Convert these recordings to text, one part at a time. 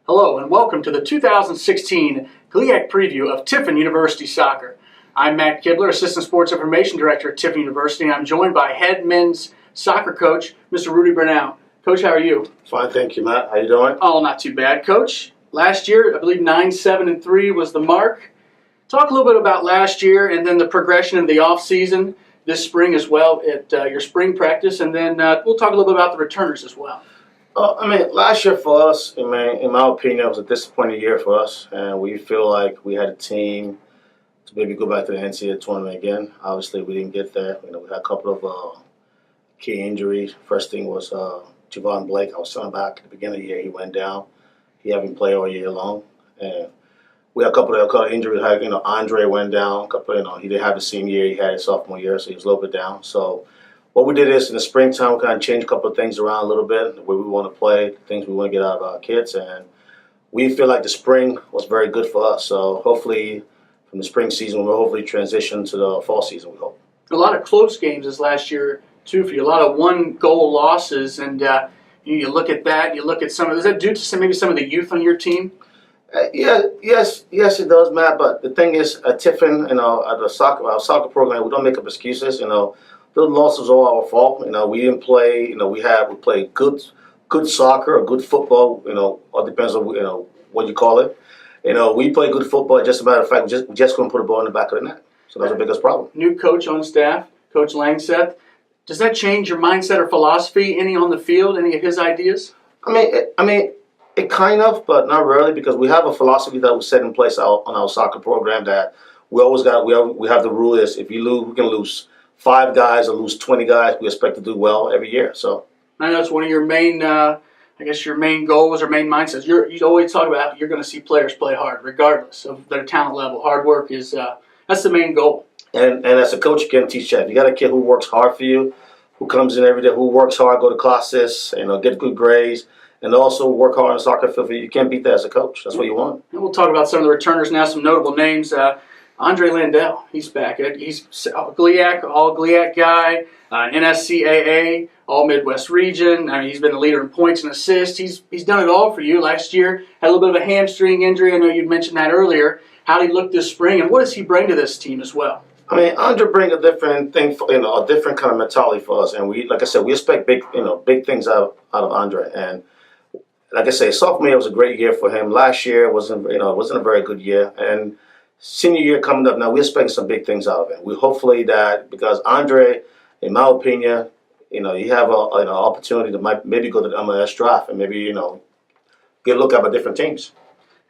Hello and welcome to the 2016 GLIAC preview of Tiffin University Soccer. I'm Matt Kibler, Assistant Sports Information Director at Tiffin University, and I'm joined by head men's soccer coach, Mr. Rudy Brownell. Coach, how are you? Fine, thank you, Matt. How you doing? Oh, not too bad. Coach, last year, I believe 9-7-3 was the mark. Talk a little bit about last year and then the progression in the off-season this spring as well at your spring practice, and then we'll talk a little bit about the returners as well. Last year for us, in my opinion, it was a disappointing year for us, and we feel like we had a team to maybe go back to the NCAA tournament again. Obviously, we didn't get there. We had a couple of key injuries. First thing was Javon Blake. I was telling back at the beginning of the year, he went down. He hadn't played all year long, and we had a couple of injuries. Andre went down. He didn't have the same year he had his sophomore year, so he was a little bit down. So what we did is in the springtime, we kind of changed a couple of things around a little bit, where we want to play, things we want to get out of our kids, and we feel like the spring was very good for us. So hopefully, from the spring season, we'll hopefully transition to the fall season, we hope. A lot of close games this last year, too, for you. A lot of one-goal losses, and you look at that, you look at some of – is that due to maybe some of the youth on your team? Yes, it does, Matt. But the thing is, at Tiffin, at our soccer program, we don't make up excuses. Those losses are all our fault. We didn't play. We played good soccer or good football. All depends on what you call it. We play good football. Just a matter of fact, we just couldn't put a ball in the back of the net. So that's the biggest problem. New coach on staff, Coach Langseth. Does that change your mindset or philosophy any on the field? Any of his ideas? It kind of, but not really, because we have a philosophy that we set in place on our soccer program that we have the rule is if you lose, we can lose 5 guys or lose 20 guys. We expect to do well every year. So I know that's one of your main, your main goals or main mindsets. You always talk about how you're going to see players play hard, regardless of their talent level. Hard work is that's the main goal. And as a coach, you can teach that. You got a kid who works hard for you, who comes in every day, who works hard, go to classes, get good grades, and also work hard on the soccer field. You can't beat that as a coach. That's what you want. And we'll talk about some of the returners now. Some notable names. Andre Landell, he's back. He's GLIAC, all GLIAC guy, NSCAA, all Midwest region. He's been the leader in points and assists. He's done it all for you. Last year, had a little bit of a hamstring injury. I know you mentioned that earlier. How did he look this spring, and what does he bring to this team as well? Andre brings a different thing, a different kind of mentality for us, and we expect big things out of Andre. And like I say, sophomore year was a great year for him. Last year wasn't a very good year, and senior year coming up now, we're expecting some big things out of him. We hopefully that because Andre, in my opinion, you have an opportunity to maybe go to the MLS draft and maybe get a look at different teams.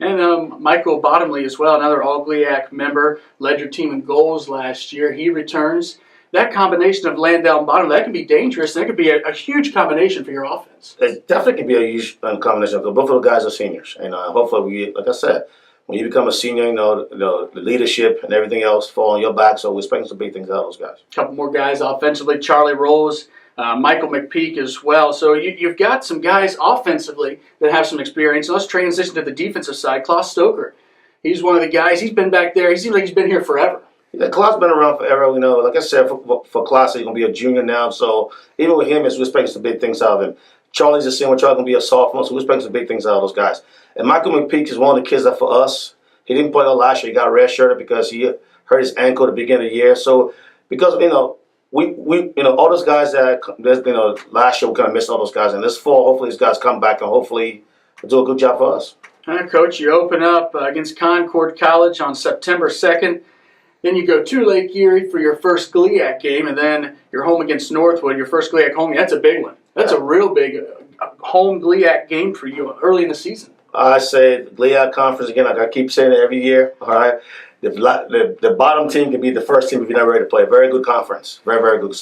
And Michael Bottomley as well, another All-GLIAC member, led your team in goals last year. He returns. That combination of Landell and Bottomley, that can be dangerous. That could be a huge combination for your offense. It definitely can be a huge combination. Both of the guys are seniors, and hopefully, like I said, when you become a senior, the leadership and everything else fall on your back. So we're expecting some big things out of those guys. A couple more guys offensively, Charlie Rose, Michael McPeak as well. So you've got some guys offensively that have some experience. So let's transition to the defensive side. Klaus Stoker, he's one of the guys. He's been back there. He seems like he's been here forever. Yeah, Klaus been around forever. Like I said, for Klaus, he's going to be a junior now. So even with him, we're expecting some big things out of him. Charlie's the same. Charlie's going to be a sophomore, so we're expecting some big things out of those guys. And Michael McPeak is one of the kids that for us, he didn't play last year. He got redshirted because he hurt his ankle at the beginning of the year. So because we all those guys that last year we kind of missed all those guys. And this fall, hopefully these guys come back and hopefully do a good job for us. All right, Coach, you open up against Concord College on September 2nd. Then you go to Lake Erie for your first GLIAC game, and then you're home against Northwood, your first GLIAC home. That's a big one. That's a real big home GLIAC game for you early in the season. I say the GLIAC conference again. Like I keep saying it every year. All right, the bottom team can be the first team if you're not ready to play. Very good conference. Very good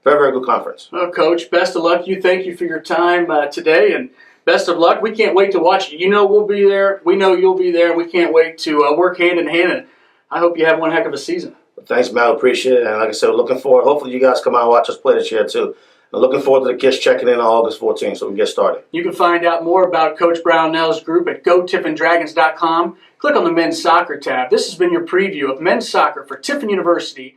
very good conference. Well, Coach, best of luck. Thank you for your time today, and best of luck. We can't wait to watch it. We'll be there. We know you'll be there. We can't wait to work hand in hand. And I hope you have one heck of a season. Thanks, Matt. Appreciate it. And like I said, we're looking forward. Hopefully, you guys come out and watch us play this year too. I'm looking forward to the kids checking in on August 14th so we can get started. You can find out more about Coach Brownell's group at GoTiffinDragons.com. Click on the Men's Soccer tab. This has been your preview of men's soccer for Tiffin University.